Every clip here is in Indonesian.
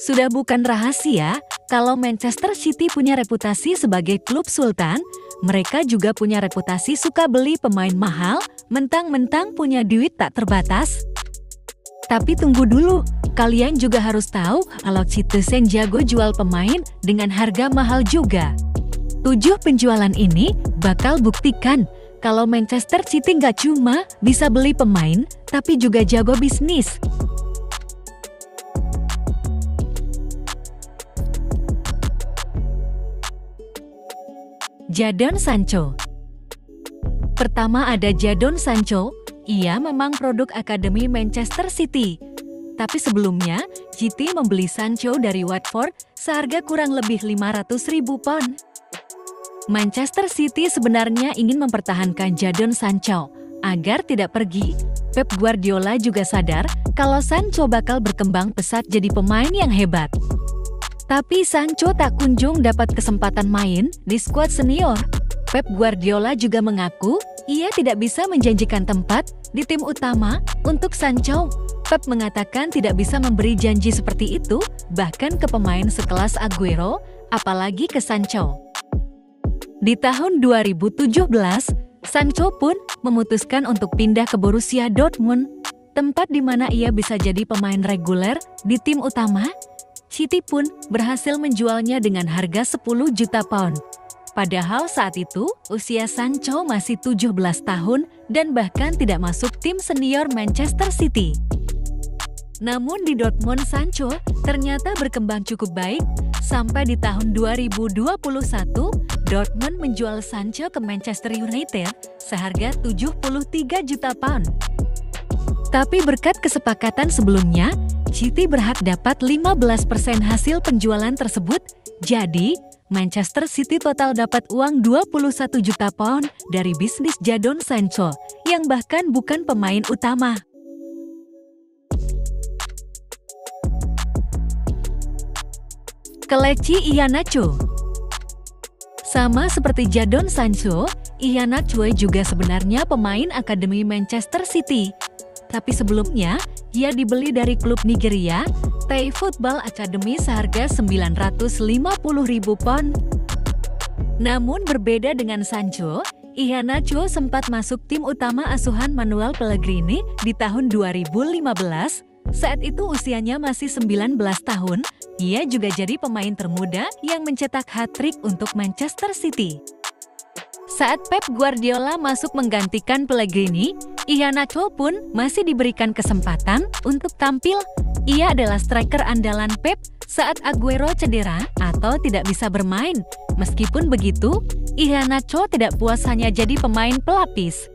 Sudah bukan rahasia, kalau Manchester City punya reputasi sebagai klub sultan, mereka juga punya reputasi suka beli pemain mahal, mentang-mentang punya duit tak terbatas. Tapi tunggu dulu, kalian juga harus tahu kalau Citizen jago jual pemain dengan harga mahal juga. 7 penjualan ini bakal buktikan kalau Manchester City nggak cuma bisa beli pemain, tapi juga jago bisnis. Jadon Sancho. Pertama ada Jadon Sancho, ia memang produk Akademi Manchester City. Tapi sebelumnya, City membeli Sancho dari Watford seharga kurang lebih 500.000 pound. Manchester City sebenarnya ingin mempertahankan Jadon Sancho agar tidak pergi. Pep Guardiola juga sadar kalau Sancho bakal berkembang pesat jadi pemain yang hebat. Tapi Sancho tak kunjung dapat kesempatan main di skuad senior. Pep Guardiola juga mengaku ia tidak bisa menjanjikan tempat di tim utama untuk Sancho. Pep mengatakan tidak bisa memberi janji seperti itu bahkan ke pemain sekelas Aguero, apalagi ke Sancho. Di tahun 2017, Sancho pun memutuskan untuk pindah ke Borussia Dortmund, tempat di mana ia bisa jadi pemain reguler di tim utama. City pun berhasil menjualnya dengan harga 10 juta pound. Padahal saat itu, usia Sancho masih 17 tahun dan bahkan tidak masuk tim senior Manchester City. Namun di Dortmund Sancho ternyata berkembang cukup baik. Sampai di tahun 2021, Dortmund menjual Sancho ke Manchester United seharga 73 juta pound. Tapi berkat kesepakatan sebelumnya, City berhak dapat 15% hasil penjualan tersebut. Jadi, Manchester City total dapat uang 21 juta pound dari bisnis Jadon Sancho, yang bahkan bukan pemain utama. Kelechi Iheanacho. Sama seperti Jadon Sancho, Iheanacho juga sebenarnya pemain Akademi Manchester City. Tapi sebelumnya, ia dibeli dari klub Nigeria, Thai Football Academy seharga 950.000 pound. Namun berbeda dengan Sancho, Iheanacho sempat masuk tim utama asuhan Manuel Pellegrini di tahun 2015. Saat itu usianya masih 19 tahun, ia juga jadi pemain termuda yang mencetak hat-trick untuk Manchester City. Saat Pep Guardiola masuk menggantikan Pellegrini, Iheanacho pun masih diberikan kesempatan untuk tampil. Ia adalah striker andalan Pep saat Aguero cedera atau tidak bisa bermain. Meskipun begitu, Iheanacho tidak puas hanya jadi pemain pelapis.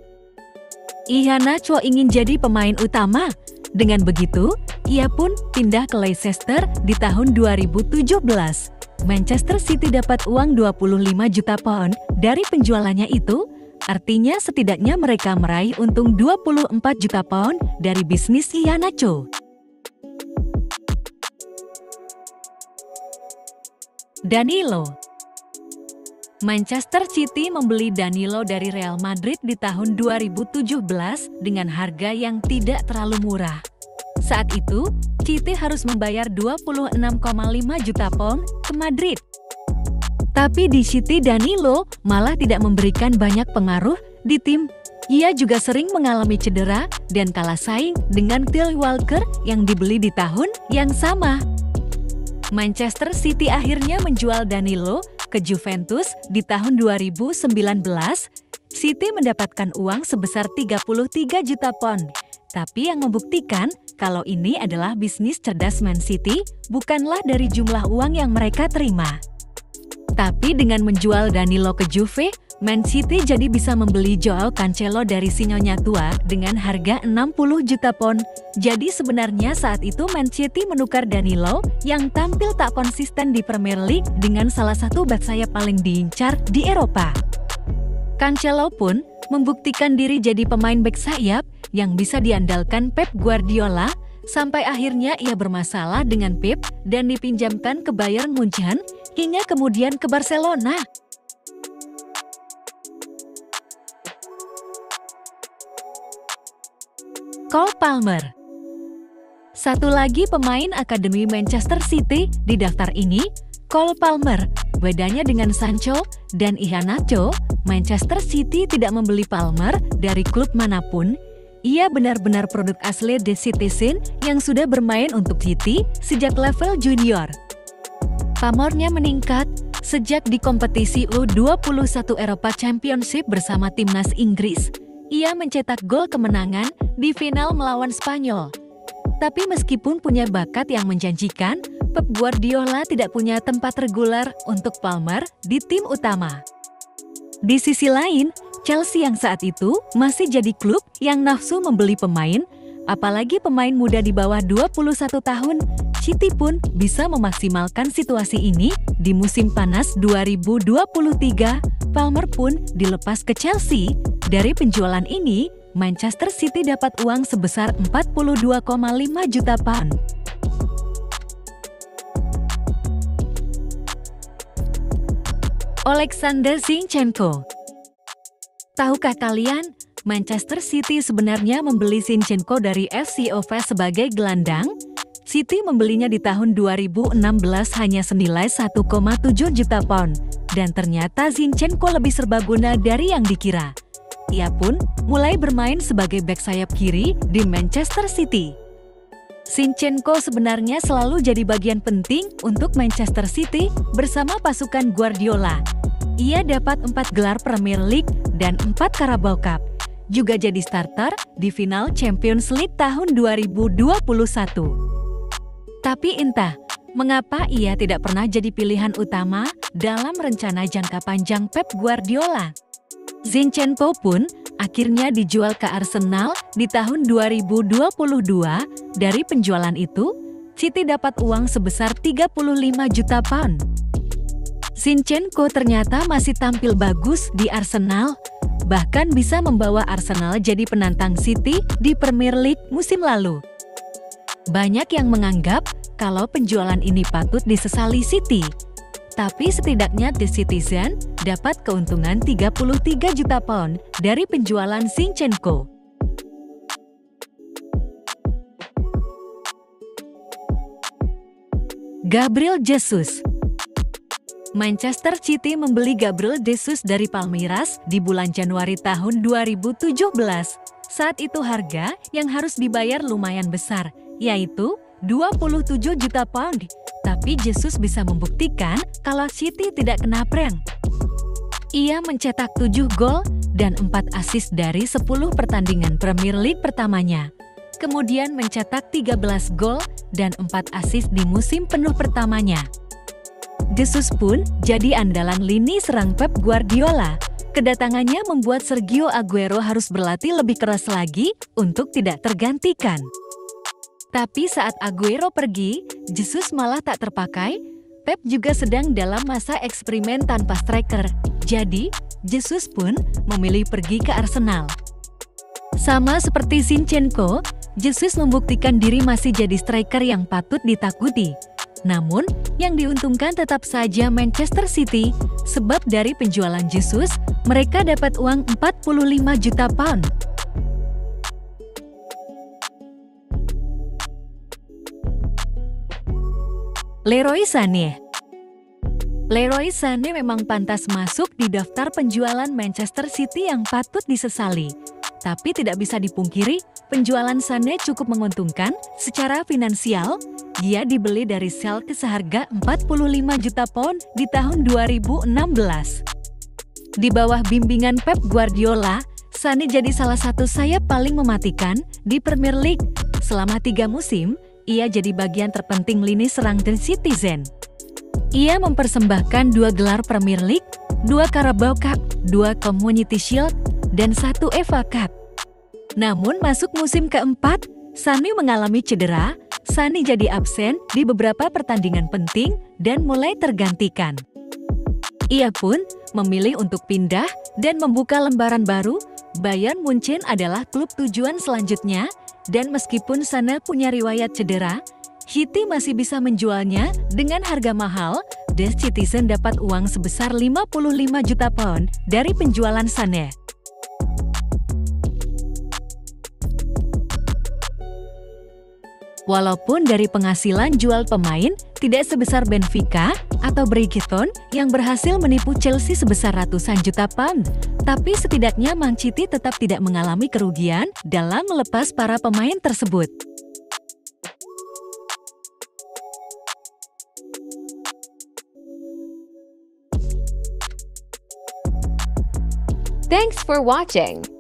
Iheanacho ingin jadi pemain utama. Dengan begitu, ia pun pindah ke Leicester di tahun 2017. Manchester City dapat uang 25 juta pound dari penjualannya itu, artinya setidaknya mereka meraih untung 24 juta pound dari bisnis Iheanacho. Danilo. Manchester City membeli Danilo dari Real Madrid di tahun 2017 dengan harga yang tidak terlalu murah. Saat itu, City harus membayar 26,5 juta pound ke Madrid. Tapi di City Danilo malah tidak memberikan banyak pengaruh di tim. Ia juga sering mengalami cedera dan kalah saing dengan Kyle Walker yang dibeli di tahun yang sama. Manchester City akhirnya menjual Danilo ke Juventus di tahun 2019. City mendapatkan uang sebesar 33 juta pound. Tapi yang membuktikan kalau ini adalah bisnis cerdas Man City, bukanlah dari jumlah uang yang mereka terima. Tapi dengan menjual Danilo ke Juve, Man City jadi bisa membeli Joao Cancelo dari Sinyonya tua dengan harga 60 juta pound. Jadi sebenarnya saat itu Man City menukar Danilo yang tampil tak konsisten di Premier League dengan salah satu bek sayap paling diincar di Eropa. Cancelo pun membuktikan diri jadi pemain bek sayap yang bisa diandalkan Pep Guardiola, sampai akhirnya ia bermasalah dengan Pep dan dipinjamkan ke Bayern Munchen hingga kemudian ke Barcelona. Cole Palmer. Satu lagi pemain akademi Manchester City di daftar ini, Cole Palmer. Bedanya dengan Sancho dan Iheanacho, Manchester City tidak membeli Palmer dari klub manapun. Ia benar-benar produk asli The Citizen yang sudah bermain untuk City sejak level junior. Pamornya meningkat sejak di kompetisi U21 Eropa Championship bersama timnas Inggris. Ia mencetak gol kemenangan di final melawan Spanyol. Tapi meskipun punya bakat yang menjanjikan, Pep Guardiola tidak punya tempat reguler untuk Palmer di tim utama. Di sisi lain, Chelsea yang saat itu masih jadi klub yang nafsu membeli pemain, apalagi pemain muda di bawah 21 tahun. City pun bisa memaksimalkan situasi ini di musim panas 2023. Palmer pun dilepas ke Chelsea. Dari penjualan ini, Manchester City dapat uang sebesar 42,5 juta pound. Alexander Zinchenko. Tahukah kalian, Manchester City sebenarnya membeli Zinchenko dari FC Oves sebagai gelandang? City membelinya di tahun 2016 hanya senilai 1,7 juta pound. Dan ternyata Zinchenko lebih serbaguna dari yang dikira. Ia pun mulai bermain sebagai bek sayap kiri di Manchester City. Zinchenko sebenarnya selalu jadi bagian penting untuk Manchester City bersama pasukan Guardiola. Ia dapat 4 gelar Premier League dan 4 Carabao Cup. Juga jadi starter di final Champions League tahun 2021. Tapi entah, mengapa ia tidak pernah jadi pilihan utama dalam rencana jangka panjang Pep Guardiola. Zinchenko pun akhirnya dijual ke Arsenal di tahun 2022. Dari penjualan itu, City dapat uang sebesar 35 juta pound. Zinchenko ternyata masih tampil bagus di Arsenal, bahkan bisa membawa Arsenal jadi penantang City di Premier League musim lalu. Banyak yang menganggap kalau penjualan ini patut disesali City. Tapi setidaknya The Citizen dapat keuntungan 33 juta pound dari penjualan Zinchenko. Gabriel Jesus. Manchester City membeli Gabriel Jesus dari Palmeiras di bulan Januari tahun 2017. Saat itu harga yang harus dibayar lumayan besar, yaitu 27 juta pound. Tapi Jesus bisa membuktikan kalau City tidak kena prank. Ia mencetak 7 gol dan 4 assist dari 10 pertandingan Premier League pertamanya. Kemudian mencetak 13 gol dan 4 assist di musim penuh pertamanya. Jesus pun jadi andalan lini serang Pep Guardiola. Kedatangannya membuat Sergio Aguero harus berlatih lebih keras lagi untuk tidak tergantikan. Tapi saat Aguero pergi, Jesus malah tak terpakai. Pep juga sedang dalam masa eksperimen tanpa striker. Jadi, Jesus pun memilih pergi ke Arsenal. Sama seperti Zinchenko, Jesus membuktikan diri masih jadi striker yang patut ditakuti. Namun, yang diuntungkan tetap saja Manchester City, sebab dari penjualan Jesus, mereka dapat uang 45 juta pound. Leroy Sané. Leroy Sané memang pantas masuk di daftar penjualan Manchester City yang patut disesali. Tapi tidak bisa dipungkiri, penjualan Sané cukup menguntungkan secara finansial. Dia dibeli dari Schalke seharga 45 juta pound di tahun 2016. Di bawah bimbingan Pep Guardiola, Sané jadi salah satu sayap paling mematikan di Premier League. Selama 3 musim, ia jadi bagian terpenting lini serang The Citizen. Ia mempersembahkan 2 gelar Premier League, 2 Carabao Cup, 2 Community Shield, dan 1 FA Cup. Namun masuk musim keempat, Sané mengalami cedera. Sané jadi absen di beberapa pertandingan penting dan mulai tergantikan. Ia pun memilih untuk pindah dan membuka lembaran baru. Bayern Munchen adalah klub tujuan selanjutnya. Dan meskipun Sané punya riwayat cedera, City masih bisa menjualnya dengan harga mahal. The Citizen dapat uang sebesar 55 juta pound dari penjualan Sané. Walaupun dari penghasilan jual pemain tidak sebesar Benfica atau Brighton yang berhasil menipu Chelsea sebesar ratusan juta pound, tapi setidaknya Man City tetap tidak mengalami kerugian dalam melepas para pemain tersebut. Thanks for watching.